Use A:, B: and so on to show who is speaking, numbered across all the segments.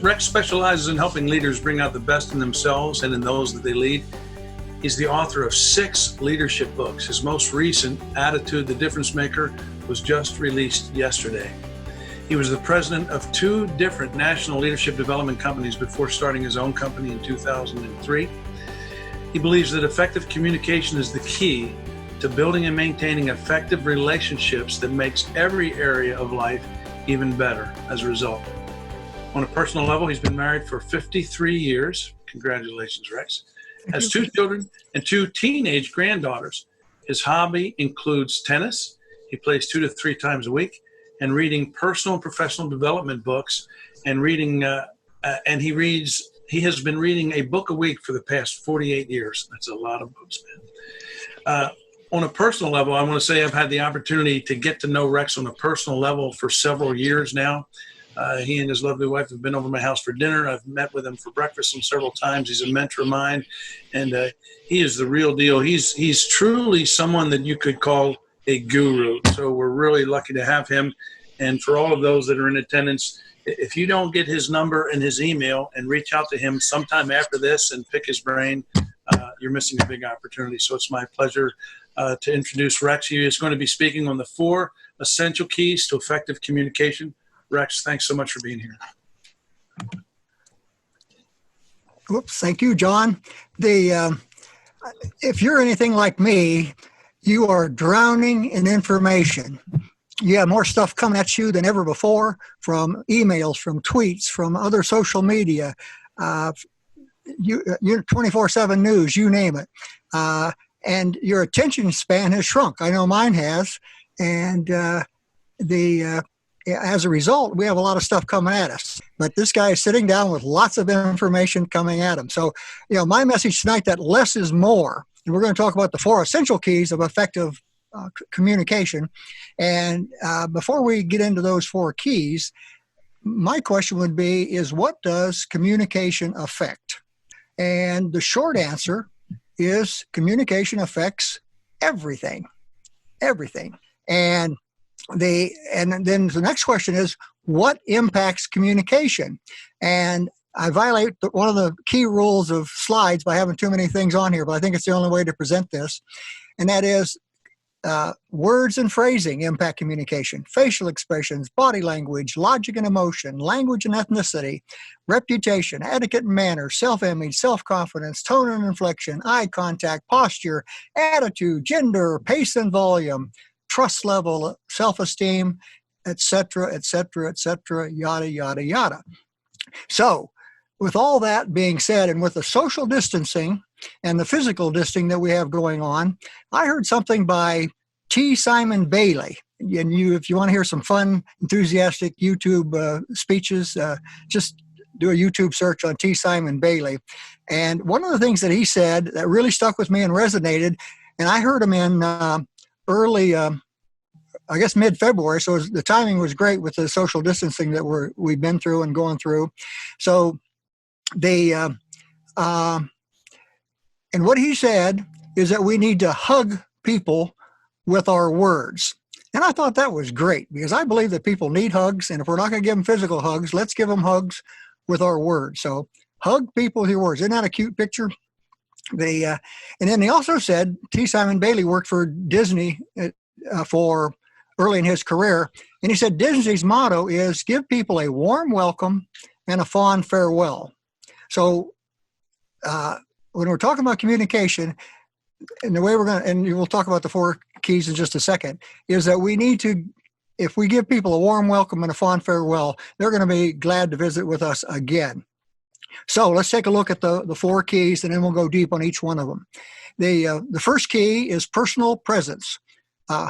A: Rex specializes in helping leaders bring out the best in themselves and in those that they lead. He's the author of 6 leadership books. His most recent, Attitude, the Difference Maker, was just released yesterday. He was the president of 2 different national leadership development companies before starting his own company in 2003. He believes that effective communication is the key to building and maintaining effective relationships that makes every area of life even better as a result. On a personal level, he's been married for 53 years. Congratulations, Rex. Has 2 children and 2 teenage granddaughters. His hobby includes tennis. He plays 2 to 3 times a week, and reading personal and professional development books, and reading, and he has been reading a book a week for the past 48 years. That's a lot of books, man. On a personal level, I want to say I've had the opportunity to get to know Rex on a personal level for several years now. He and his lovely wife have been over my house for dinner. I've met with him for breakfast several times. He's a mentor of mine, and he is the real deal. He's truly someone that you could call a guru. So we're really lucky to have him. And for all of those that are in attendance, if you don't get his number and his email and reach out to him sometime after this and pick his brain, you're missing a big opportunity. So it's my pleasure to introduce Rex. He is going to be speaking on the 4 essential keys to effective communication. Rex, thanks so much for being here.
B: Whoops, thank you, John. If you're anything like me, you are drowning in information. You have more stuff coming at you than ever before, from emails, from tweets, from other social media, you 24/7 news, you name it. And your attention span has shrunk. I know mine has. And as a result, we have a lot of stuff coming at us. But this guy is sitting down with lots of information coming at him. So, my message tonight, that less is more. And we're going to talk about the 4 essential keys of effective communication. And before we get into those 4 keys, my question would be, is what does communication affect? And the short answer is communication affects everything. Everything. And then the next question is, what impacts communication? And I violate one of the key rules of slides by having too many things on here, but I think it's the only way to present this. And that is words and phrasing impact communication, facial expressions, body language, logic and emotion, language and ethnicity, reputation, etiquette and manners, self-image, self-confidence, tone and inflection, eye contact, posture, attitude, gender, pace and volume, trust level, self-esteem, etc., etc., etc., yada, yada, yada. So, with all that being said, and with the social distancing and the physical distancing that we have going on, I heard something by T. Simon Bailey. And if you want to hear some fun, enthusiastic YouTube speeches, just do a YouTube search on T. Simon Bailey. And one of the things that he said that really stuck with me and resonated, and I heard him in early, I guess mid-February, so the timing was great with the social distancing that we've been through and going through. So and what he said is that we need to hug people with our words. And I thought that was great, because I believe that people need hugs, and if we're not going to give them physical hugs, let's give them hugs with our words. So hug people with your words. Isn't that a cute picture? And then he also said, T. Simon Bailey worked for Disney for early in his career, and he said Disney's motto is give people a warm welcome and a fond farewell. So when we're talking about communication, and the way we're going to, and we'll talk about the 4 keys in just a second, is that we need to, if we give people a warm welcome and a fond farewell, they're going to be glad to visit with us again. So let's take a look at the 4 keys, and then we'll go deep on each one of them. The first key is personal presence.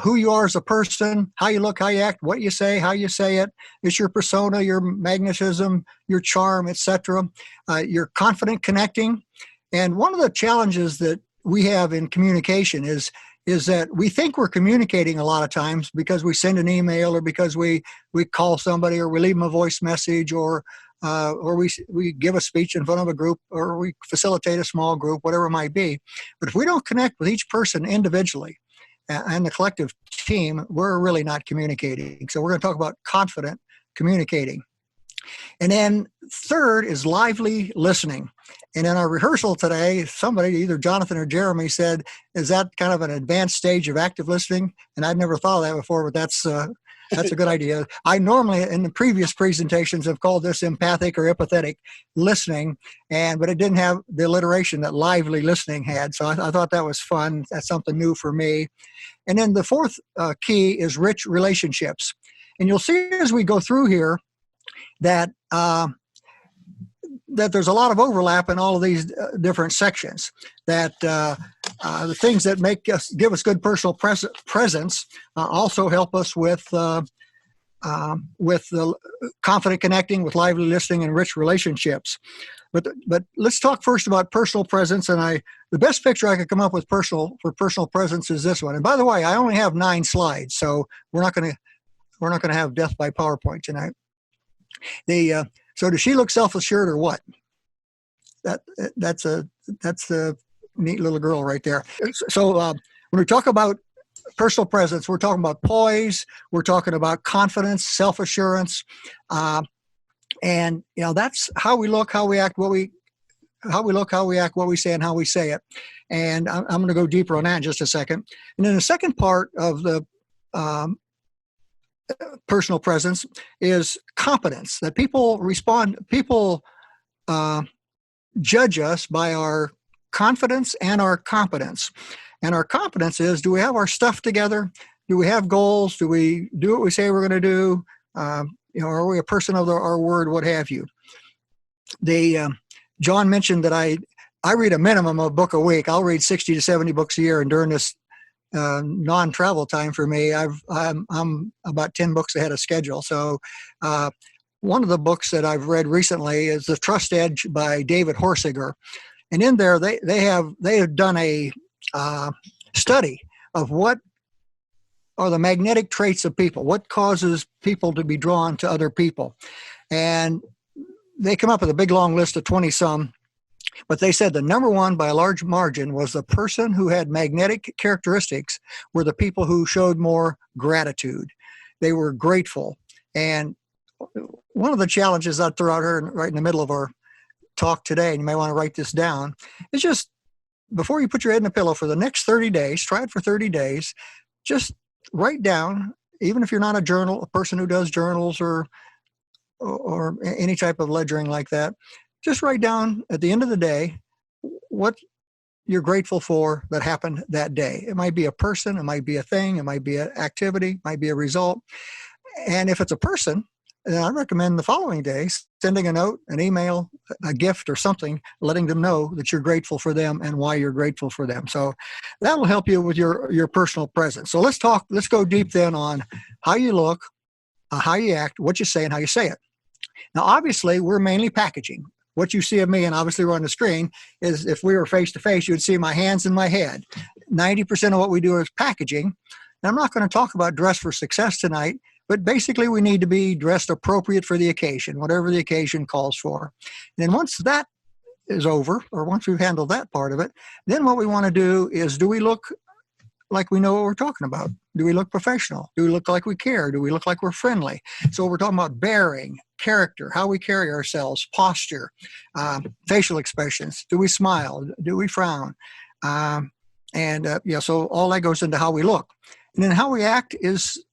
B: Who you are as a person, how you look, how you act, what you say, how you say it. It's your persona, your magnetism, your charm, etc. You're confident connecting. And one of the challenges that we have in communication is that we think we're communicating a lot of times because we send an email, or because we call somebody, or we leave them a voice message, or we give a speech in front of a group, or we facilitate a small group, whatever it might be. But if we don't connect with each person individually and the collective team, we're really not communicating. So we're going to talk about confident communicating. And then third is lively listening. And in our rehearsal today, somebody, either Jonathan or Jeremy, said, is that kind of an advanced stage of active listening? And I'd never thought of that before, but that's a good idea. I normally, in the previous presentations, have called this empathic or empathetic listening, but it didn't have the alliteration that lively listening had. So I thought that was fun. That's something new for me. And then the fourth key is rich relationships. And you'll see as we go through here that that there's a lot of overlap in all of these different sections. That the things that give us good personal presence also help us with the confident connecting, with lively listening, and rich relationships. But let's talk first about personal presence. And the best picture I could come up with for personal presence is this one. And by the way, I only have 9 slides, so we're not going to have death by PowerPoint tonight. So does she look self-assured or what? That's a neat little girl right there. So when we talk about personal presence, we're talking about poise, we're talking about confidence, self-assurance, and that's how we look, how we act, what we say, and how we say it. And I'm going to go deeper on that in just a second. And then the second part of the personal presence is competence. That people judge us by our confidence and our competence. And our competence is, do we have our stuff together? Do we have goals? Do we do what we say we're going to do? Are we a person of our word? What have you? John mentioned that I read a minimum of a book a week. I'll read 60 to 70 books a year, and during this non-travel time for me, I'm about 10 books ahead of schedule. So one of the books that I've read recently is The Trust Edge by David Horsiger, and in there they have done a study of what are the magnetic traits of people, what causes people to be drawn to other people, and they come up with a big long list of 20 some. But they said the number one by a large margin was the person who had magnetic characteristics were the people who showed more gratitude. They were grateful. And one of the challenges I'd throw out here right in the middle of our talk today, and you may want to write this down, is just before you put your head in a pillow for the next 30 days, try it for 30 days, just write down, even if you're not a person who does journals or any type of ledgering like that, just write down at the end of the day what you're grateful for that happened that day. It might be a person, it might be a thing, it might be an activity, it might be a result. And if it's a person, then I recommend the following day sending a note, an email, a gift or something, letting them know that you're grateful for them and why you're grateful for them. So that will help you with your personal presence. So let's go deep then on how you look, how you act, what you say, and how you say it. Now, obviously, we're mainly packaging. What you see of me, and obviously we're on the screen, is if we were face-to-face, you would see my hands and my head. 90% of what we do is packaging. And I'm not going to talk about dress for success tonight, but basically we need to be dressed appropriate for the occasion, whatever the occasion calls for. And then once that is over, or once we've handled that part of it, then what we want to do is, do we look like we know what we're talking about? Do we look professional? Do we look like we care? Do we look like we're friendly? So we're talking about bearing, character, how we carry ourselves, posture, facial expressions. Do we smile? Do we frown? So all that goes into how we look. And then how we act is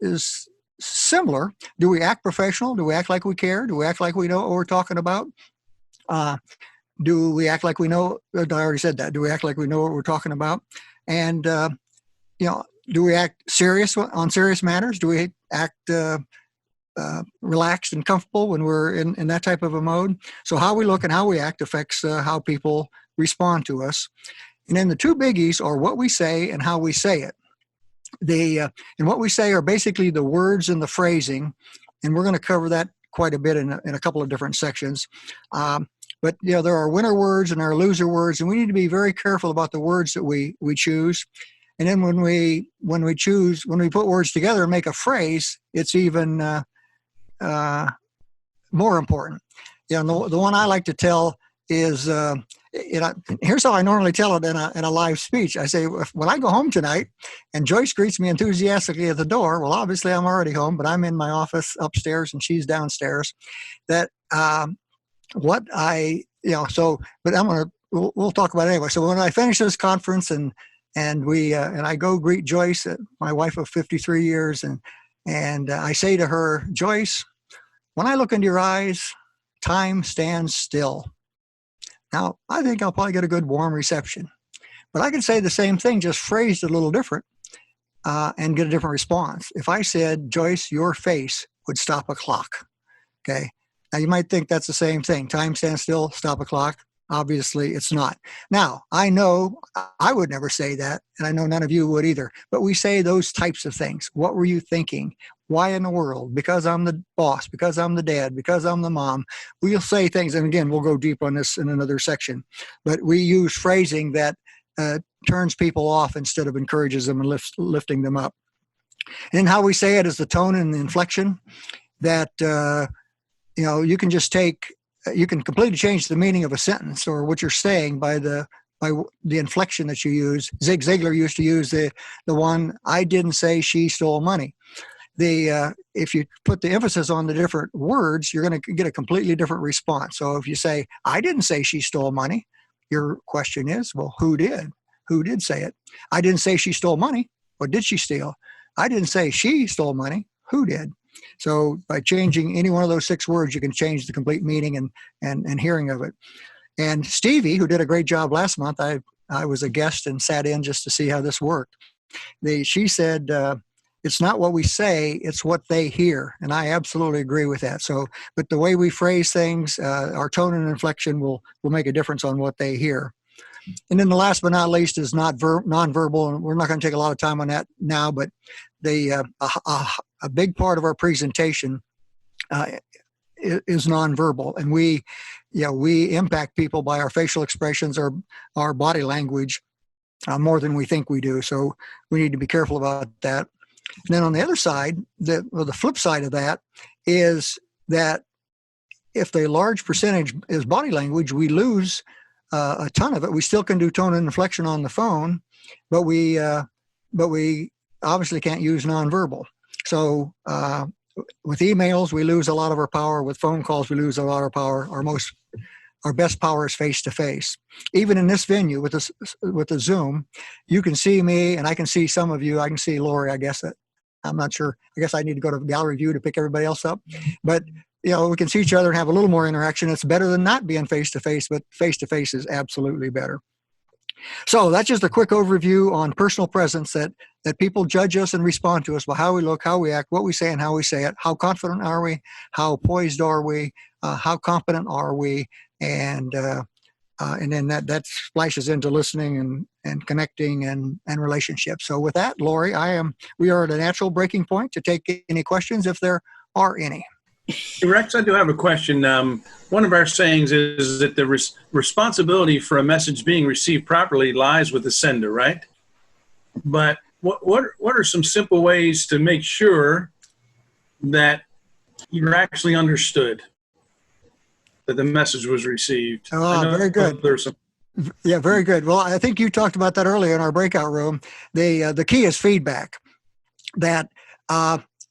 B: similar. Do we act professional? Do we act like we care? Do we act like we know what we're talking about? Do we act like we know? I already said that. Do we act like we know what we're talking about? And do we act serious on serious matters? Do we act relaxed and comfortable when we're in that type of a mode? So how we look and how we act affects how people respond to us. And then the two biggies are what we say and how we say it. And what we say are basically the words and the phrasing, and we're going to cover that quite a bit in a couple of different sections. But there are winner words and there are loser words, and we need to be very careful about the words that we choose. And then when we put words together and make a phrase, it's even more important. The one I like to tell is, here's how I normally tell it in a live speech. I say, when I go home tonight and Joyce greets me enthusiastically at the door, well, obviously I'm already home, but I'm in my office upstairs and she's downstairs, that what I, but we'll talk about it anyway. So when I finish this conference and I go greet Joyce, my wife of 53 years, and I say to her, Joyce, when I look into your eyes, time stands still. Now, I think I'll probably get a good warm reception, but I can say the same thing, just phrased a little different, and get a different response. If I said, Joyce, your face would stop a clock. Okay. Now you might think that's the same thing. Time stands still, stop a clock. Obviously it's not. Now I know I would never say that, and I know none of you would either, but we say those types of things. What were you thinking? Why in the world? Because I'm the boss, because I'm the dad, because I'm the mom. We'll say things, and again, we'll go deep on this in another section, but we use phrasing that turns people off instead of encourages them and lifting them up. And how we say it is the tone and the inflection that, you can just you can completely change the meaning of a sentence or what you're saying by the inflection that you use. Zig Ziglar used to use the one, I didn't say she stole money. If you put the emphasis on the different words, you're going to get a completely different response. So if you say, I didn't say she stole money, your question is, well, who did? Who did say it? I didn't say she stole money. What did she steal? I didn't say she stole money. Who did? So by changing any one of those 6 words, you can change the complete meaning and hearing of it. And Stevie, who did a great job last month, I was a guest and sat in just to see how this worked. She said, it's not what we say, it's what they hear. And I absolutely agree with that. So, but the way we phrase things, our tone and inflection will make a difference on what they hear. And then the last but not least is nonverbal, and we're not going to take a lot of time on that now, but a big part of our presentation is nonverbal, and we impact people by our facial expressions or our body language more than we think we do. So we need to be careful about that. And then on the other side, the flip side of that is that if the large percentage is body language, we lose a ton of it. We still can do tone and inflection on the phone, but we obviously can't use nonverbal. So with emails, we lose a lot of our power. With phone calls, we lose a lot of power. Our best power is face to face. Even in this venue with the Zoom, you can see me and I can see some of you. I can see Lori, I guess. I'm not sure. I guess I need to go to gallery view to pick everybody else up. But we can see each other and have a little more interaction. It's better than not being face to face, but face to face is absolutely better. So that's just a quick overview on personal presence that people judge us and respond to us by how we look, how we act, what we say, and how we say it. How confident are we? How poised are we? How competent are we? And then that splashes into listening and connecting and relationships. So with that, Lori, we are at a natural breaking point to take any questions if there are any.
A: Rex, I do have a question. One of our sayings is that the responsibility for a message being received properly lies with the sender, right? But what are some simple ways to make sure that you're actually understood, that the message was received?
B: Very good. Yeah, very good. Well, I think you talked about that earlier in our breakout room. The key is feedback. That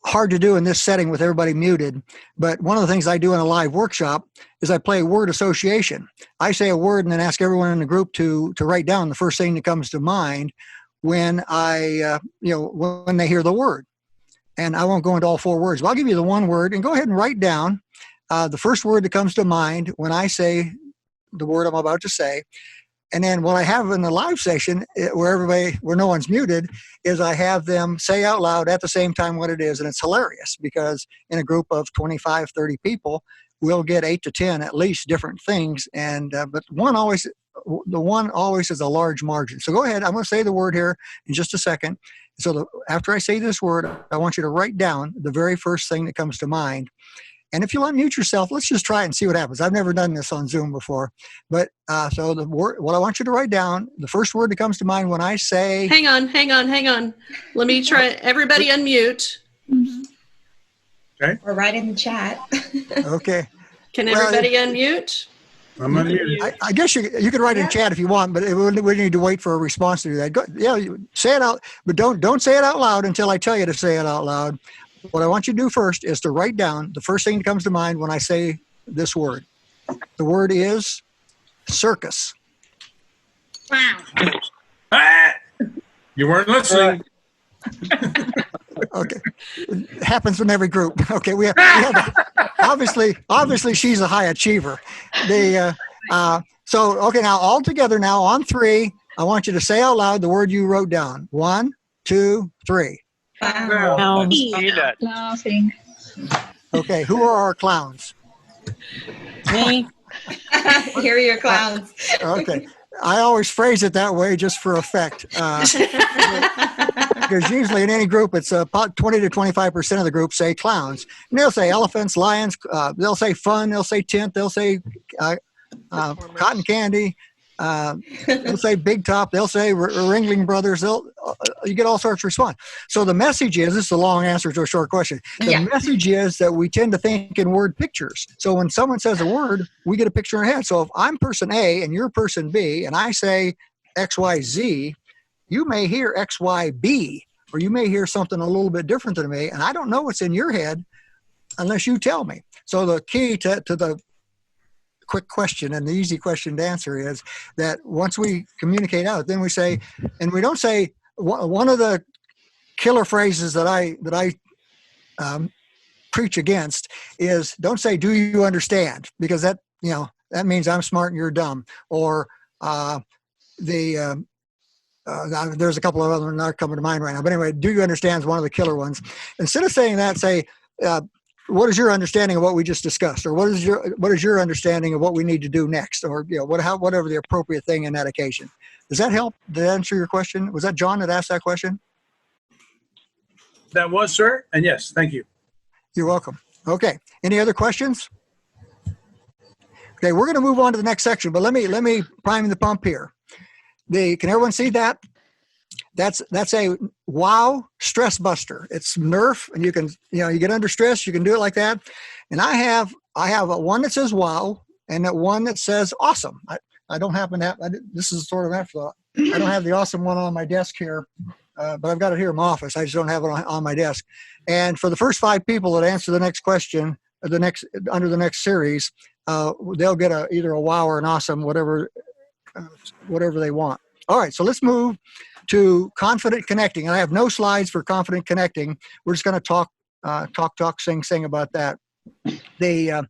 B: hard to do in this setting with everybody muted. But one of the things I do in a live workshop is I play word association. I say a word and then ask everyone in the group to write down the first thing that comes to mind when when they hear the word. And I won't go into all 4 words, but I'll give you the one word and go ahead and write down the first word that comes to mind when I say the word I'm about to say. And then what I have in the live session where no one's muted is I have them say out loud at the same time what it is. And it's hilarious because in a group of 25, 30 people, we'll get 8 to 10 at least different things. And but the one always is a large margin. So go ahead. I'm going to say the word here in just a second. So after I say this word, I want you to write down the very first thing that comes to mind. And if you'll unmute yourself, let's just try it and see what happens. I've never done this on Zoom before. But so the word, what I want you to write down, the first word that comes to mind when I say...
C: Hang on. Let me try. Everybody unmute.
A: Okay.
D: Or write in the chat.
B: Okay.
C: Can everybody unmute?
A: I'm unmuted.
B: I guess you can write in chat if you want, but we need to wait for a response to do that. Say it out, but don't say it out loud until I tell you to say it out loud. What I want you to do first is to write down the first thing that comes to mind when I say this word. The word is circus.
D: Wow.
A: Ah! You weren't listening.
B: Okay, it happens in every group. Okay, we have obviously she's a high achiever. So okay, now all together now on three, I want you to say out loud the word you wrote down. 1, 2, 3.
C: Wow.
E: Peanut.
D: Laughing.
B: Okay, who are our clowns?
C: Me.
F: Here are your clowns.
B: Okay, I always phrase it that way just for effect. Because usually in any group, it's about 20 to 25% of the group say clowns. And they'll say elephants, lions, they'll say fun, they'll say tint, they'll say cotton candy, they'll say big top, they'll say Ringling Brothers. You get all sorts of response. So the message is, this is a long answer to a short question. The message is that we tend to think in word pictures. So when someone says a word, we get a picture in our head. So if I'm person A and you're person B, and I say XYZ, you may hear XYB, or you may hear something a little bit different than me, and I don't know what's in your head unless you tell me. So the key to the quick question and the easy question to answer is that once we communicate out, then we say, and we don't say, one of the killer phrases that I preach against is don't say, do you understand? Because that means I'm smart and you're dumb. Or there's a couple of other not coming to mind right now. But anyway, do you understand is one of the killer ones. Instead of saying that, say, what is your understanding of what we just discussed? Or what is your understanding of what we need to do next? Or whatever the appropriate thing in that occasion. Does that help? Did that answer your question? Was that John that asked that question?
A: That was, sir. And yes, thank you.
B: You're welcome. Okay. Any other questions? Okay, we're going to move on to the next section, but let me prime the pump here. Can everyone see that? That's a wow stress buster. It's Nerf, and you can you get under stress, you can do it like that. And I have a one that says wow and that one that says awesome. I don't happen to have this is sort of an afterthought. I don't have the awesome one on my desk here, but I've got it here in my office. I just don't have it on my desk. And for the first 5 people that answer the next question, under the next series, they'll get either a wow or an awesome, whatever they want. All right, so let's move to confident connecting. And I have no slides for confident connecting. We're just going to talk, sing about that. And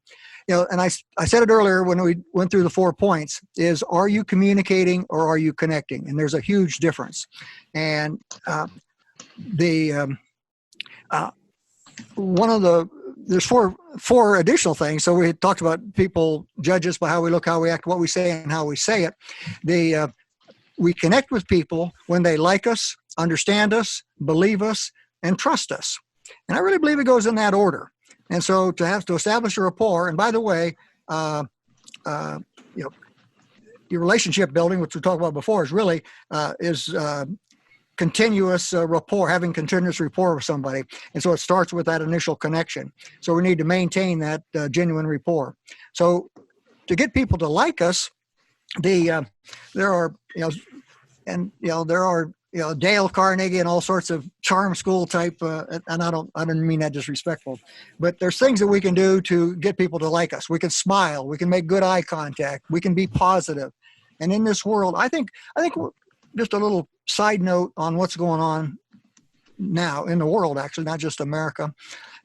B: I said it earlier when we went through the 4 points is, are you communicating or are you connecting? And there's a huge difference. And there's four additional things. So we talked about people judge us by how we look, how we act, what we say, and how we say it. We connect with people when they like us, understand us, believe us, and trust us. And I really believe it goes in that order. And so to have to establish a rapport, and by the way, your relationship building, which we talked about before, is really continuous rapport, having continuous rapport with somebody. And so it starts with that initial connection. So we need to maintain that genuine rapport. So to get people to like us, there are Dale Carnegie and all sorts of charm school type, and I don't mean that disrespectful, but there's things that we can do to get people to like us. We can smile, we can make good eye contact, we can be positive. And in this world, I think just a little side note on what's going on now in the world, actually, not just America,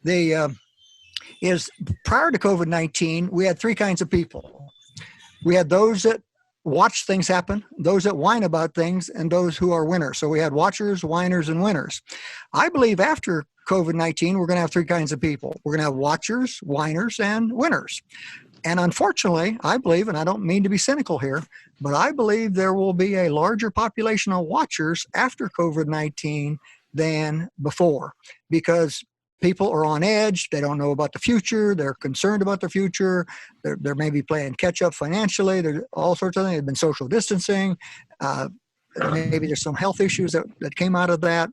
B: is prior to COVID-19, we had 3 kinds of people. We had those that watch things happen, those that whine about things, and those who are winners. So we had watchers, whiners, and winners. I believe after COVID-19, we're going to have 3 kinds of people. We're going to have watchers, whiners, and winners. And unfortunately, I believe, and I don't mean to be cynical here, but I believe there will be a larger population of watchers after COVID-19 than before, because people are on edge. They don't know about the future. They're concerned about the future. They're maybe playing catch up financially. There's all sorts of things. They've been social distancing. Maybe there's some health issues that came out of that.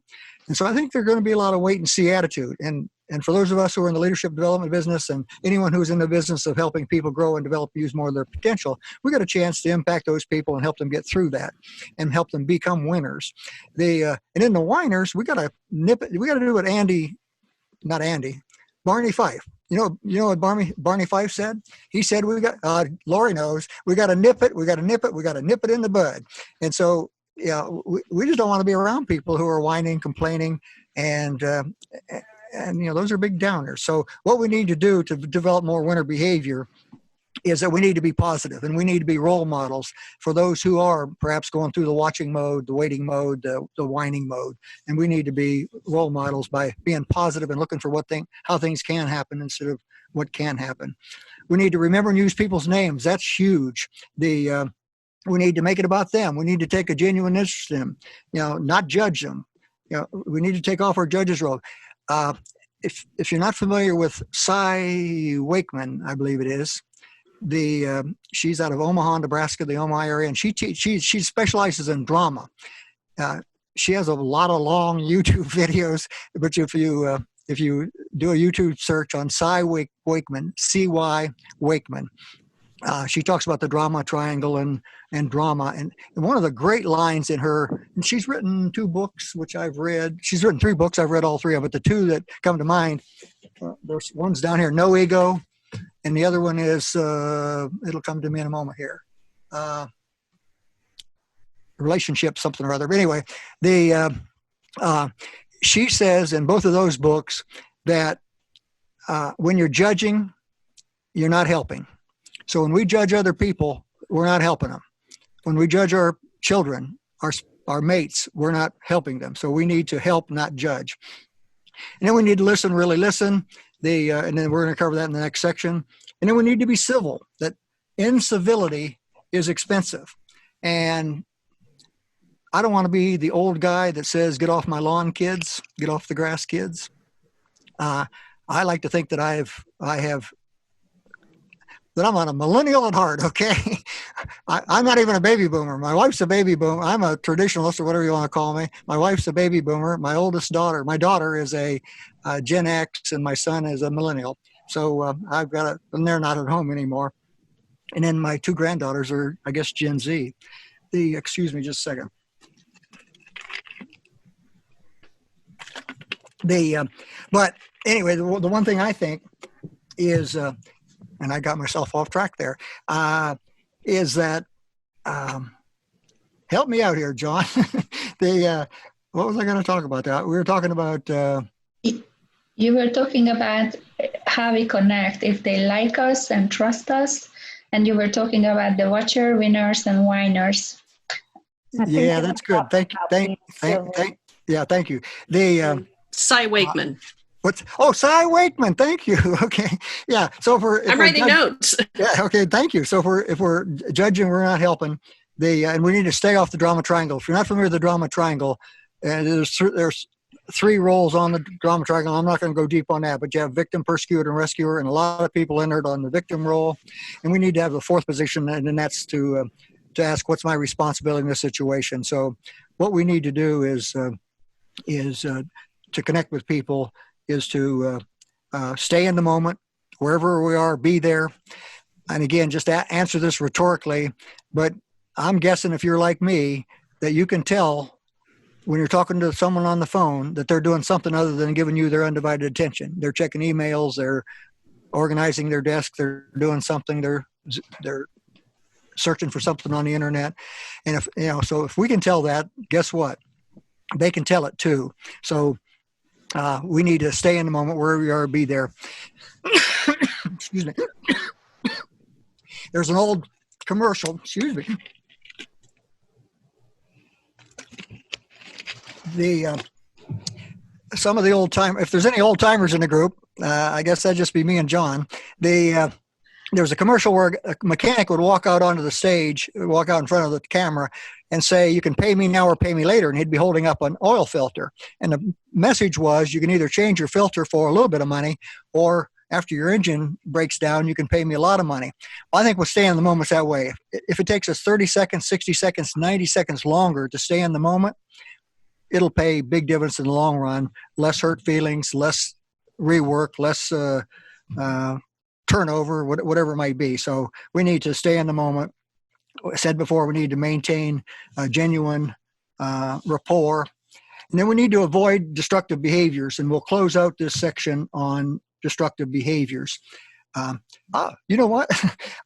B: And so I think there's going to be a lot of wait and see attitude. And for those of us who are in the leadership development business, and anyone who's in the business of helping people grow and develop, use more of their potential, we got a chance to impact those people and help them get through that and help them become winners. And in the whiners, we got to nip it. We got to do what Barney Fife. You know what Barney Fife said? He said, Lori knows, we got to nip it. We got to nip it. We got to nip it in the bud. And so, yeah, we just don't want to be around people who are whining, complaining, and those are big downers. So what we need to do to develop more winner behavior is that we need to be positive, and we need to be role models for those who are perhaps going through the watching mode, the waiting mode, the whining mode. And we need to be role models by being positive and looking for how things can happen instead of what can happen. We need to remember and use people's names. That's huge. We need to make it about them. We need to take a genuine interest in them, not judge them. We need to take off our judge's robe. If you're not familiar with Cy Wakeman, I believe it is, she's out of Omaha, Nebraska, the Omaha area, and she specializes in drama. She has a lot of long YouTube videos, but if you do a YouTube search on Cy Wakeman, C-Y Wakeman, she talks about the drama triangle and drama. And one of the great lines in her, and she's written 2 books, which I've read. She's written 3 books. I've read all 3 of them, but the 2 that come to mind, there's one's down here, No Ego. And the other one is, it'll come to me in a moment here. Relationship, something or other. But anyway, she says in both of those books that when you're judging, you're not helping. So when we judge other people, we're not helping them. When we judge our children, our mates, we're not helping them. So we need to help, not judge. And then we need to really listen. And then we're going to cover that in the next section. And then we need to be civil. That incivility is expensive. And I don't want to be the old guy that says, get off my lawn, kids, get off the grass, kids. I like to think that that I'm on a millennial at heart, okay? I'm not even a baby boomer. My wife's a baby boomer. I'm a traditionalist or whatever you want to call me. My wife's a baby boomer. My daughter is a Gen X, and my son is a millennial. So and they're not at home anymore. And then my 2 granddaughters are, I guess, Gen Z. Excuse me just a second. But anyway, the one thing I think is, and I got myself off track there, is that, help me out here, John. What was I going to talk about? We were talking about...
E: You were talking about how we connect, if they like us and trust us, and you were talking about the watcher, winners, and whiners.
B: Yeah, that's good. Thank you. Yeah, thank you.
C: Cy Wakeman.
B: Cy Wakeman. Thank you. Okay. Yeah. So
C: I'm writing notes.
B: Yeah. Okay. Thank you. So if we're judging, we're not helping. And we need to stay off the drama triangle. If you're not familiar with the drama triangle, there's 3 roles on the drama triangle. I'm not going to go deep on that, but you have victim, persecutor, and rescuer, and a lot of people entered on the victim role. And we need to have the 4th position, and then that's to ask, what's my responsibility in this situation? So what we need to do is to connect with people, is to stay in the moment, wherever we are, be there. And again, just answer this rhetorically, but I'm guessing if you're like me, that you can tell when you're talking to someone on the phone that they're doing something other than giving you their undivided attention. They're checking emails, they're organizing their desk, they're doing something, they're searching for something on the internet. And so if we can tell that, guess what? They can tell it too. So we need to stay in the moment, wherever we are, be there. Excuse me. There's an old commercial, excuse me. Some of the if there's any old timers in the group, I guess that'd just be me and John. There was a commercial where a mechanic would walk out onto the stage, walk out in front of the camera and say, you can pay me now or pay me later. And he'd be holding up an oil filter. And the message was, you can either change your filter for a little bit of money, or after your engine breaks down, you can pay me a lot of money. Well, I think we'll stay in the moment that way. If it takes us 30 seconds, 60 seconds, 90 seconds longer to stay in the moment, it'll pay big dividends in the long run. Less hurt feelings, less rework, less turnover, whatever it might be. So we need to stay in the moment. I said before, we need to maintain genuine rapport. And then we need to avoid destructive behaviors. And we'll close out this section on destructive behaviors. You know what?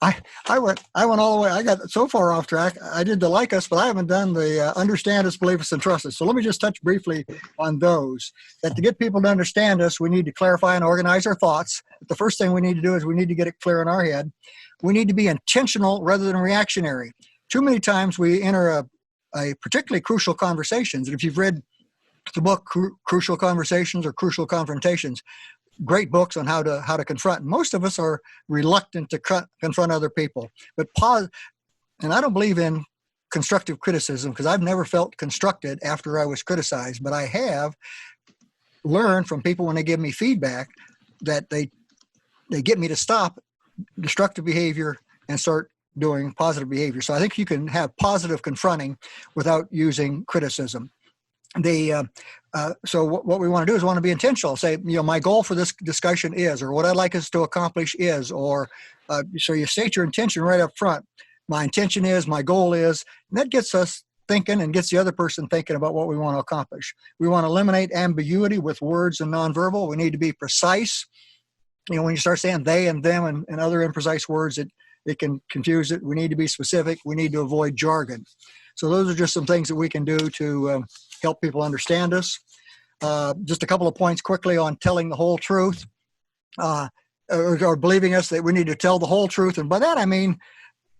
B: I went all the way. I got so far off track. I did the like us, but I haven't done the understand us, believe us, and trust us. So let me just touch briefly on those. That to get people to understand us, we need to clarify and organize our thoughts. The first thing we need to do is we need to get it clear in our head. We need to be intentional rather than reactionary. Too many times we enter a particularly crucial conversations. And if you've read the book Crucial Conversations or Crucial Confrontations, great books on how to confront. Most of us are reluctant to confront other people, but pause. And I don't believe in constructive criticism because I've never felt constructed after I was criticized, but I have learned from people when they give me feedback that they get me to stop destructive behavior and start doing positive behavior. So I think you can have positive confronting without using criticism. So what we want to do is want to be intentional. Say, my goal for this discussion is, or what I'd like us to accomplish is, or so you state your intention right up front. My intention is, my goal is, and that gets us thinking and gets the other person thinking about what we want to accomplish. We want to eliminate ambiguity with words and nonverbal. We need to be precise. When you start saying they and them and other imprecise words, it can confuse it. We need to be specific. We need to avoid jargon. So those are just some things that we can do to help people understand us. Just a couple of points quickly on telling the whole truth, or believing us that we need to tell the whole truth. And by that, I mean,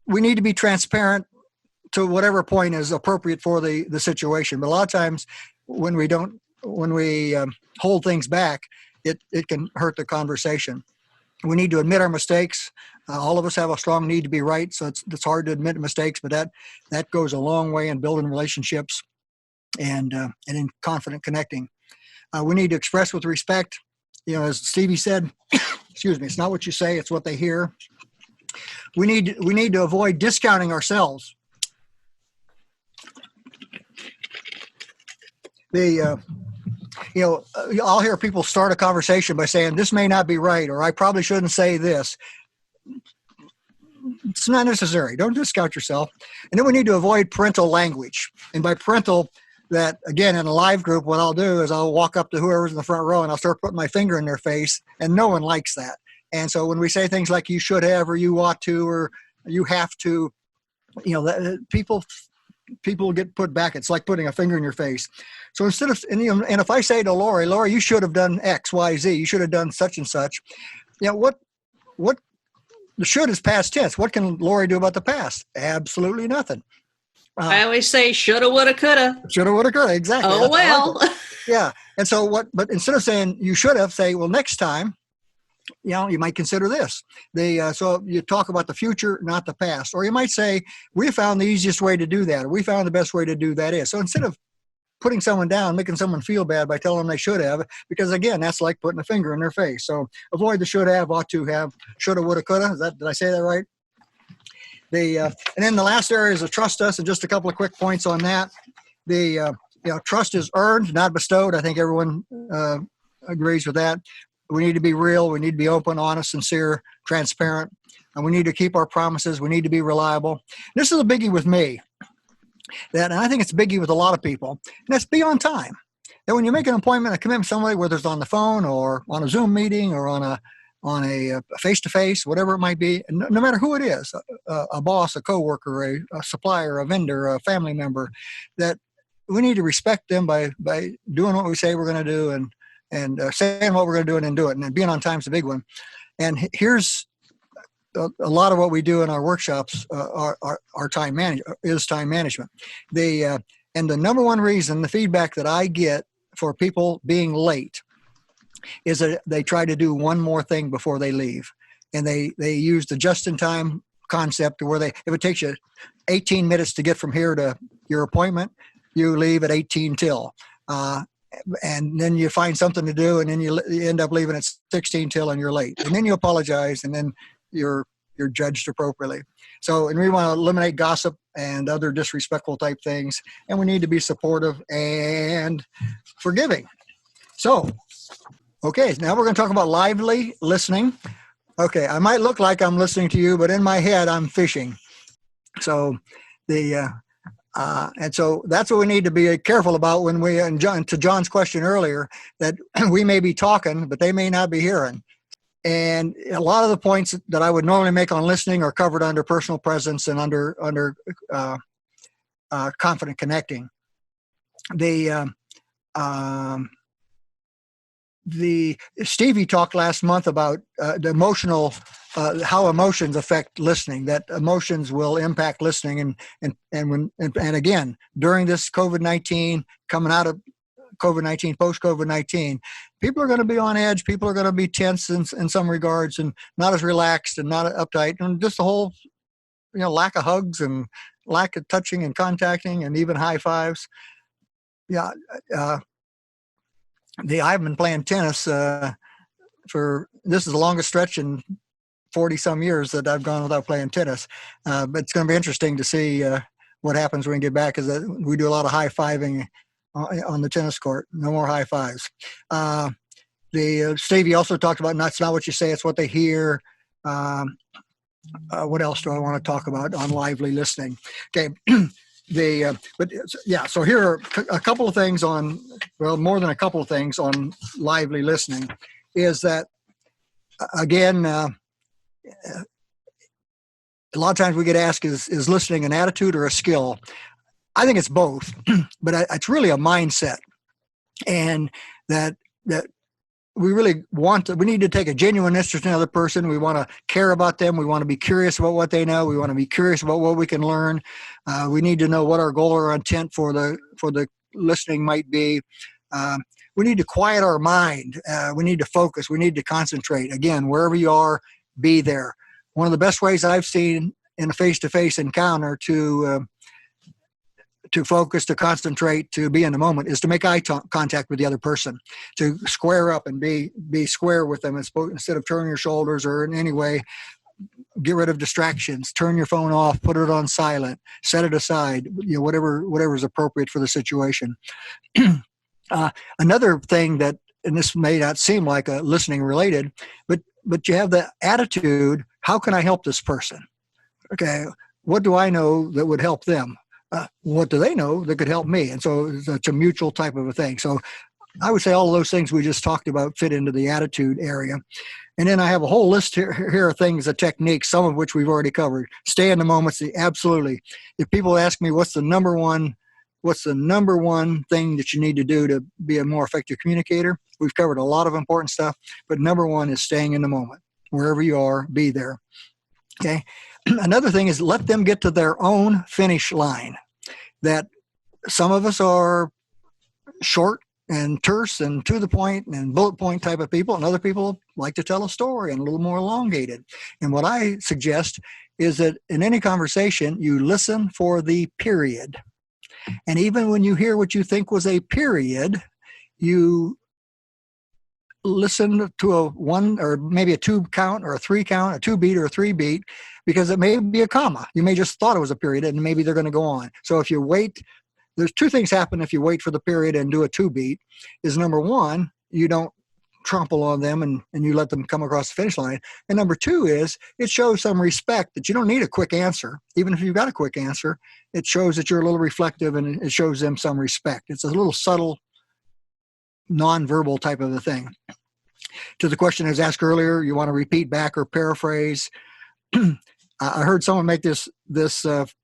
B: we need to be transparent to whatever point is appropriate for the situation. But a lot of times when we hold things back, it can hurt the conversation. We need to admit our mistakes. All of us have a strong need to be right, so it's hard to admit mistakes, but that goes a long way in building relationships and in confident connecting. We need to express with respect. As Stevie said, excuse me, it's not what you say, it's what they hear. We need to avoid discounting ourselves. I'll hear people start a conversation by saying, this may not be right, or I probably shouldn't say this. It's not necessary. Don't discount yourself. And then we need to avoid parental language. And by parental, that again, in a live group, what I'll do is I'll walk up to whoever's in the front row and I'll start putting my finger in their face, and no one likes that. And so when we say things like you should have, or you ought to, or you have to, people get put back. It's like putting a finger in your face. So instead of, and if I say to Lori, you should have done X, Y, Z, you should have done such and such. What the should is past tense. What can Lori do about the past? Absolutely nothing.
C: I always say shoulda, woulda, coulda.
B: Shoulda, woulda, coulda. Exactly.
C: Oh, well.
B: Yeah. And so but instead of saying you should have, say, well, next time, you might consider this. So you talk about the future, not the past. Or you might say, we found the easiest way to do that, or we found the best way to do that is. So instead of putting someone down, making someone feel bad by telling them they should have, because again, that's like putting a finger in their face. So avoid the should have, ought to have, shoulda, woulda, coulda. Did I say that right? And then the last area is to trust us, and just a couple of quick points on that. Trust is earned, not bestowed. I think everyone agrees with that. We need to be real. We need to be open, honest, sincere, transparent. And we need to keep our promises. We need to be reliable. This is a biggie with me. And I think it's a biggie with a lot of people. And that's be on time. That when you make an appointment, a commitment with somebody, whether it's on the phone or on a Zoom meeting or on a face-to-face, whatever it might be, no matter who it is, a boss, a coworker, a supplier, a vendor, a family member, that we need to respect them by doing what we say we're going to do and saying what we're going to do and then do it. And being on time is a big one. And here's a lot of what we do in our workshops are time management. And the number one reason, the feedback that I get for people being late is that they try to do one more thing before they leave. And they use the just-in-time concept where if it takes you 18 minutes to get from here to your appointment, you leave at 18 till. And then you find something to do, and then you end up leaving at 16 till, and you're late. And then you apologize, and then you're judged appropriately. So, and we want to eliminate gossip and other disrespectful type things, and we need to be supportive and forgiving. So, okay, now we're going to talk about lively listening. Okay, I might look like I'm listening to you, but in my head, I'm fishing. So and so that's what we need to be careful about when to John's question earlier, that we may be talking, but they may not be hearing. And a lot of the points that I would normally make on listening are covered under personal presence and under confident connecting. The Stevie talked last month about the emotional, how emotions affect listening. That emotions will impact listening, and again during this COVID-19, coming out of COVID-19, post COVID-19, people are going to be on edge. People are going to be tense in some regards, and not as relaxed and not uptight, and just the whole lack of hugs and lack of touching and contacting, and even high fives. Yeah. I've been playing tennis for, this is the longest stretch in 40 some years that I've gone without playing tennis. But it's going to be interesting to see what happens when we get back, because we do a lot of high fiving on the tennis court. No more high fives. Stevie also talked about it's not what you say, it's what they hear. What else do I want to talk about on lively listening? Okay. So here are a couple of things on, well, more than a couple of things on lively listening, is that, again, a lot of times we get asked, is listening an attitude or a skill? I think it's both, but it's really a mindset, and that we really we need to take a genuine interest in another person. We want to care about them. We want to be curious about what they know. We want to be curious about what we can learn. We need to know what our goal or intent for the listening might be. We need to quiet our mind. We need to focus. We need to concentrate. Again, wherever you are, be there. One of the best ways I've seen in a face-to-face encounter to focus, to concentrate, to be in the moment, is to make eye contact with the other person, to square up and be square with them, instead of turning your shoulders or in any way. Get rid of distractions, turn your phone off, put it on silent, set it aside, whatever is appropriate for the situation. Another thing that, and this may not seem like a listening related, but you have the attitude, how can I help this person? Okay, what do I know that would help them? What do they know that could help me? And so it's a mutual type of a thing. So I would say all of those things we just talked about fit into the attitude area. And then I have a whole list here of things, the techniques, some of which we've already covered. Stay in the moment. Absolutely. If people ask me what's the number one thing that you need to do to be a more effective communicator, we've covered a lot of important stuff, but number one is staying in the moment. Wherever you are, be there. Okay. Another thing is let them get to their own finish line. That some of us are short and terse and to the point and bullet point type of people, and other people like to tell a story and a little more elongated. And what I suggest is that in any conversation, you listen for the period. And even when you hear what you think was a period, you listen to a one or maybe a two count or a three count, a two beat or a three beat, because it may be a comma. You may just thought it was a period, and maybe they're going to go on. So if you wait, there's two things happen if you wait for the period and do a two beat. Is number one, you don't trample on them and you let them come across the finish line. And number two is it shows some respect that you don't need a quick answer. Even if you've got a quick answer, it shows that you're a little reflective, and it shows them some respect. It's a little subtle, nonverbal type of a thing. To the question I was asked earlier, you want to repeat back or paraphrase. I heard someone make this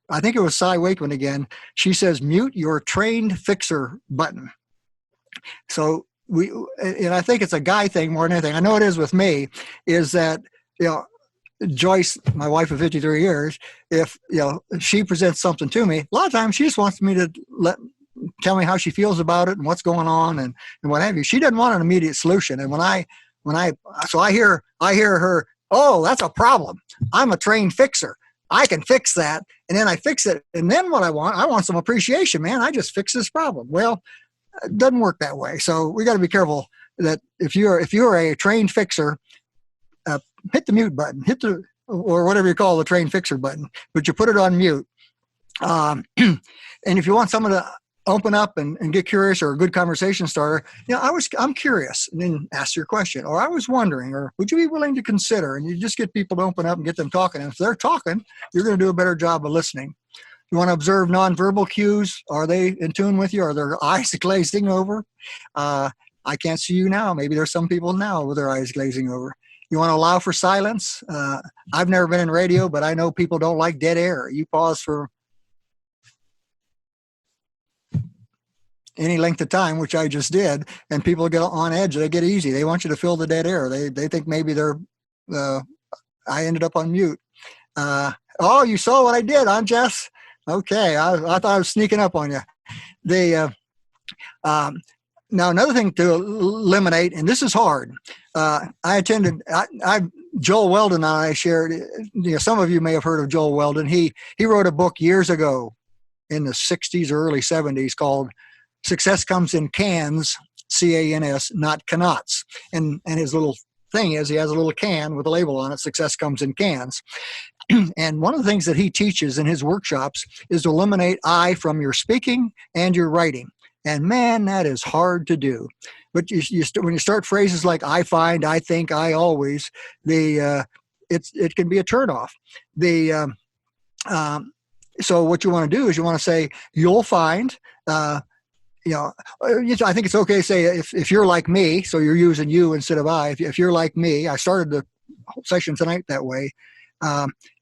B: I think it was Cy Wakeman again. She says, mute your trained fixer button. So and I think it's a guy thing more than anything. I know it is with me, is that, Joyce, my wife of 53 years, if, she presents something to me, a lot of times she just wants me to tell me how she feels about it and what's going on and what have you. She doesn't want an immediate solution. And so I hear her, oh, that's a problem. I'm a trained fixer. I can fix that. And then I fix it. And then what I want some appreciation, man. I just fixed this problem. Well, it doesn't work that way. So we got to be careful that if you're a trained fixer, hit the mute button, or whatever you call the trained fixer button, but you put it on mute. And if you want someone to open up and get curious, or a good conversation starter, I'm curious, and then ask your question, or I was wondering, or would you be willing to consider? And you just get people to open up and get them talking. And if they're talking, you're going to do a better job of listening. You want to observe nonverbal cues. Are they in tune with you? Are their eyes glazing over? I can't see you now. Maybe there's some people now with their eyes glazing over. You want to allow for silence. I've never been in radio, but I know people don't like dead air. You pause for any length of time, which I just did, and people get on edge. They get easy. They want you to fill the dead air. They think maybe I ended up on mute. Oh, you saw what I did, huh, Jess? Okay, I thought I was sneaking up on you. Now, another thing to eliminate, and this is hard. Joel Weldon and I shared. Some of you may have heard of Joel Weldon. He wrote a book years ago in the 60s or early 70s called "Success Comes in Cans," C-A-N-S, not cannots. And his little thing is he has a little can with a label on it, "Success Comes in Cans." And one of the things that he teaches in his workshops is to eliminate I from your speaking and your writing. And man, that is hard to do. But when you start phrases like "I find," "I think," "I always," it can be a turnoff. So what you want to do is you want to say, "You'll find." I think it's okay to say if you're like me, so you're using you instead of I. If you're like me, I started the whole session tonight that way.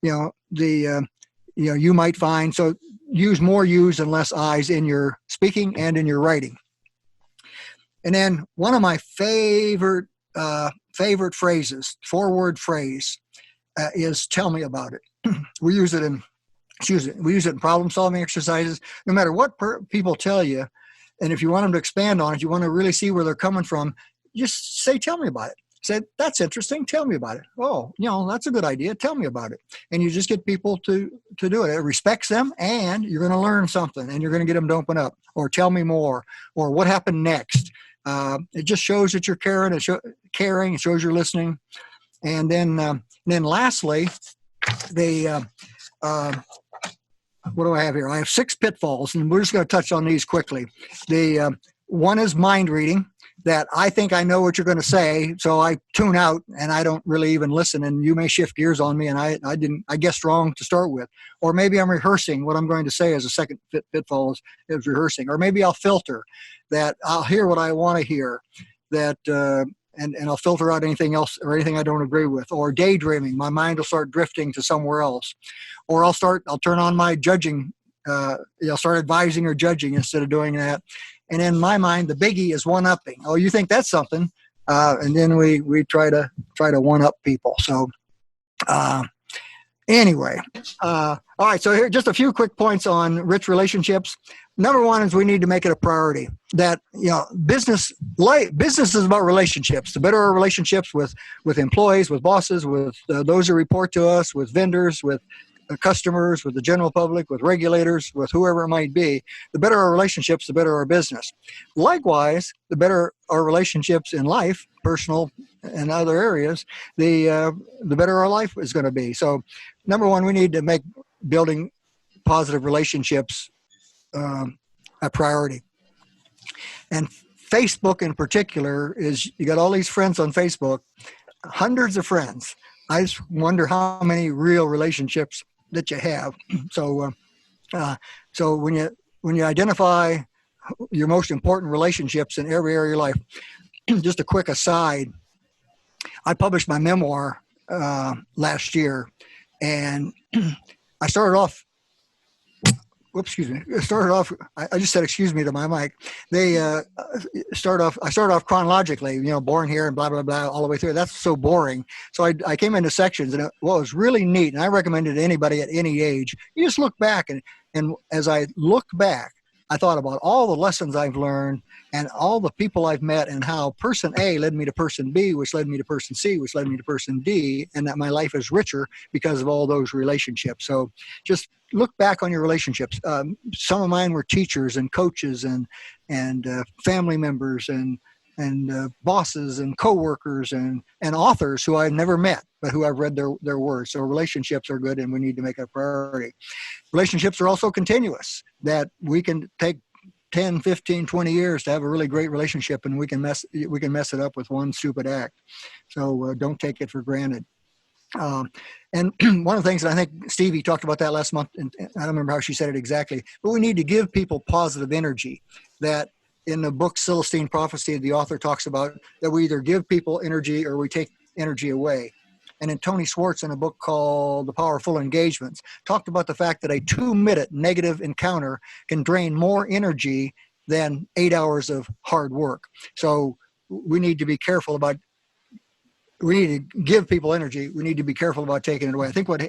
B: You might find, so use more yous and less I's in your speaking and in your writing. And then one of my favorite phrases, 4-word phrase, is "tell me about it." We use it in problem solving exercises. No matter what people tell you, and if you want them to expand on it, you want to really see where they're coming from, just say, "Tell me about it." Say, "That's interesting. Tell me about it." "Oh, that's a good idea. Tell me about it." And you just get people to do it. It respects them, and you're going to learn something, and you're going to get them to open up, or "tell me more," or "what happened next." It just shows that you're caring. It shows you're listening. And then lastly, what do I have here? I have 6 pitfalls, and we're just going to touch on these quickly. One is mind reading. That I think I know what you're going to say, so I tune out and I don't really even listen, and you may shift gears on me, and I guessed wrong to start with. Or maybe I'm rehearsing what I'm going to say as a second pitfall is rehearsing. Or maybe I'll filter that I'll hear what I want to hear, that and I'll filter out anything else or anything I don't agree with. Or daydreaming, my mind will start drifting to somewhere else. Or I'll turn on my judging, I'll start advising or judging instead of doing that. And in my mind, the biggie is one-upping. Oh, you think that's something? And then we try to one-up people. So anyway, all right. So here, just a few quick points on rich relationships. Number one is we need to make it a priority that, business is about relationships. The better our relationships with employees, with bosses, with those who report to us, with vendors, with customers, with the general public, with regulators, with whoever it might be, the better our relationships, the better our business. Likewise, the better our relationships in life, personal and other areas, the better our life is going to be. So, number one, we need to make building positive relationships a priority. And Facebook in particular is, you got all these friends on Facebook, hundreds of friends. I just wonder how many real relationships that you have. So when you identify your most important relationships in every area of your life, just a quick aside, I published my memoir last year, and I started off. Excuse me. I just said excuse me to my mic. I started off chronologically, born here and blah, blah, blah, all the way through. That's so boring. So I came into sections, and what was really neat, and I recommend it to anybody at any age, you just look back. And as I looked back, I thought about all the lessons I've learned and all the people I've met, and how person A led me to person B, which led me to person C, which led me to person D, and that my life is richer because of all those relationships. So just look back on your relationships. Some of mine were teachers and coaches and family members and bosses and coworkers and authors who I've never met, but who I've read their words. So relationships are good, and we need to make it a priority. Relationships are also continuous, that we can take 10, 15, 20 years to have a really great relationship, and we can mess it up with one stupid act. So don't take it for granted. And one of the things that I think Stevie talked about that last month, and I don't remember how she said it exactly, but we need to give people positive energy. That in the book Celestine Prophecy, the author talks about that we either give people energy or we take energy away. And then Tony Schwartz, in a book called The Powerful Engagements, talked about the fact that a 2-minute negative encounter can drain more energy than 8 hours of hard work. So we need to be careful about, we need to give people energy. We need to be careful about taking it away. I think what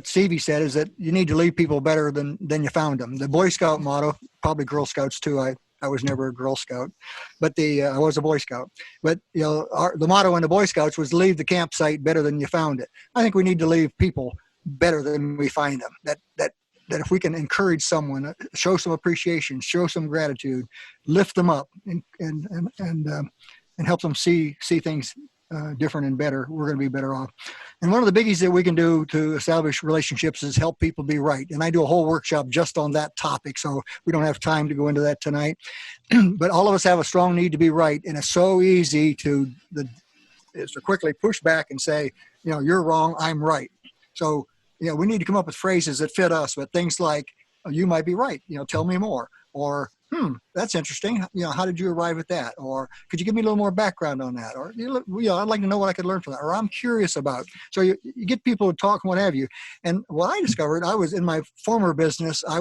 B: Stevie said is that you need to leave people better than you found them. The Boy Scout motto, probably Girl Scouts too. I was never a Girl Scout, but I was a Boy Scout. But the motto in the Boy Scouts was leave the campsite better than you found it. I think we need to leave people better than we find them. That if we can encourage someone, show some appreciation, show some gratitude, lift them up, and help them see things different and better, we're going to be better off. And one of the biggies that we can do to establish relationships is help people be right. And I do a whole workshop just on that topic, so we don't have time to go into that tonight. But all of us have a strong need to be right, and it's so easy to quickly push back and say, you're wrong, I'm right. So, we need to come up with phrases that fit us, but things like, you might be right, tell me more, or that's interesting. How did you arrive at that? Or could you give me a little more background on that? Or, I'd like to know what I could learn from that. Or I'm curious about. So you get people to talk and what have you. And what I discovered, I was in my former business, I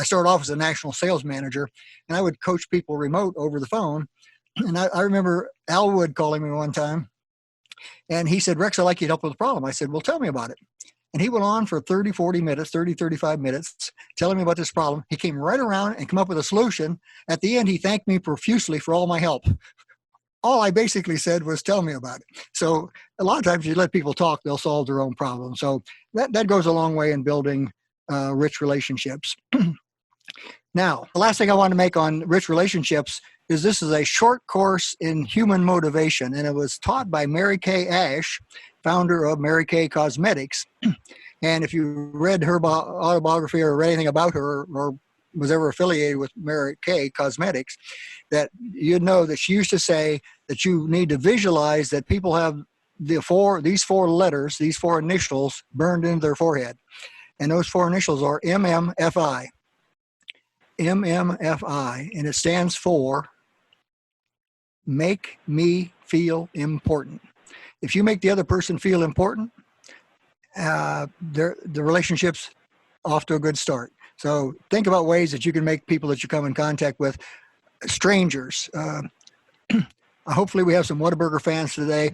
B: started off as a national sales manager, and I would coach people remote over the phone. And I remember Al Wood calling me one time, and he said, Rex, I'd like you to help with the problem. I said, well, tell me about it. And he went on for 30, 35 minutes, telling me about this problem. He came right around and came up with a solution. At the end, he thanked me profusely for all my help. All I basically said was, tell me about it. So a lot of times you let people talk, they'll solve their own problem. So that goes a long way in building rich relationships. Now, the last thing I want to make on rich relationships is this is a short course in human motivation, and it was taught by Mary Kay Ash, founder of Mary Kay Cosmetics. And if you read her autobiography or read anything about her or was ever affiliated with Mary Kay Cosmetics, that you'd know that she used to say that you need to visualize that people have these four letters, these four initials burned into their forehead. And those four initials are MMFI. MMFI, and it stands for make me feel important. If you make the other person feel important, the relationship's off to a good start. So think about ways that you can make people that you come in contact with strangers. Hopefully we have some Whataburger fans today.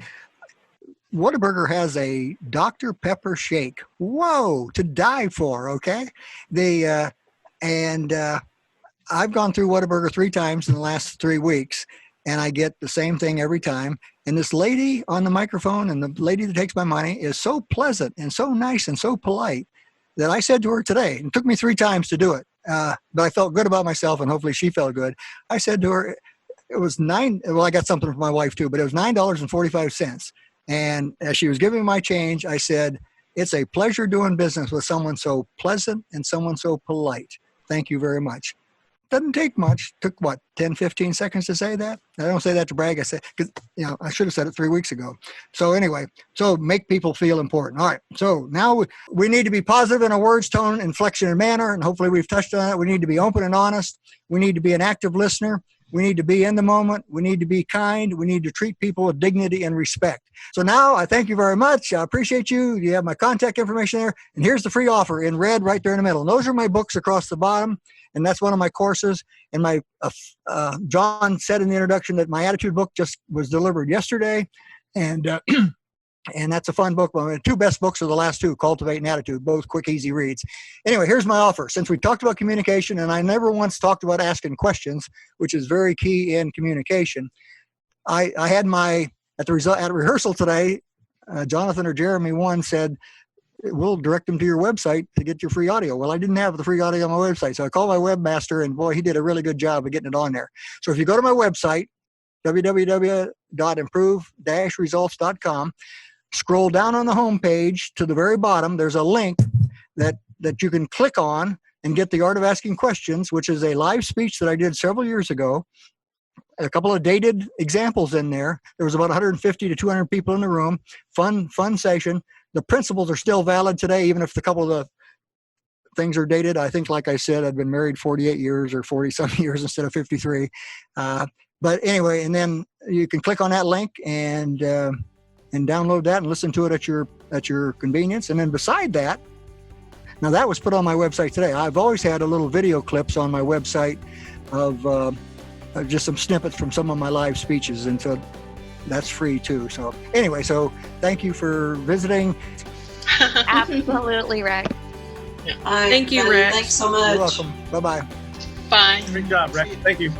B: Whataburger has a Dr. Pepper shake. Whoa, to die for, okay? I've gone through Whataburger 3 times in the last 3 weeks, and I get the same thing every time. And this lady on the microphone and the lady that takes my money is so pleasant and so nice and so polite that I said to her today, and it took me 3 times to do it, but I felt good about myself, and hopefully she felt good. I said to her, it was I got something from my wife too, but it was $9.45. And as she was giving me my change, I said, it's a pleasure doing business with someone so pleasant and someone so polite. Thank you very much. Doesn't take much. Took 10, 15 seconds to say that. I don't say that to brag. I say, because I should have said it 3 weeks ago. So anyway, so make people feel important. All right. So now we need to be positive in our words, tone, inflection, and manner. And hopefully we've touched on that. We need to be open and honest. We need to be an active listener. We need to be in the moment. We need to be kind. We need to treat people with dignity and respect. So now I thank you very much. I appreciate you. You have my contact information there. And here's the free offer in red right there in the middle. And those are my books across the bottom. And that's one of my courses. And my John said in the introduction that my attitude book just was delivered yesterday. And and that's a fun book. My 2 best books are the last 2, Cultivate and Attitude, both quick, easy reads. Anyway, here's my offer. Since we talked about communication, and I never once talked about asking questions, which is very key in communication, I had at rehearsal today, Jonathan or Jeremy one said, we'll direct them to your website to get your free audio. Well, I didn't have the free audio on my website, so I called my webmaster, and boy, he did a really good job of getting it on there. So if you go to my website, www.improve-results.com, scroll down on the home page to the very bottom, there's a link that you can click on and get the Art of Asking Questions, which is a live speech that I did several years ago. A couple of dated examples in there. There was about 150 to 200 people in the room. Fun session. The principles are still valid today, even if a couple of the things are dated. I think, like I said, I've been married 48 years or 40 some years instead of 53. But anyway, and then you can click on that link and download that and listen to it at your convenience. And then beside that, now that was put on my website today. I've always had a little video clips on my website of just some snippets from some of my live speeches, and so that's free too. So anyway, so thank you for visiting.
G: Absolutely, Rex.
C: Thank you, Rex.
F: Thanks so much.
B: You're welcome. Bye-bye.
C: Bye.
A: Great job, Rex. Thank you.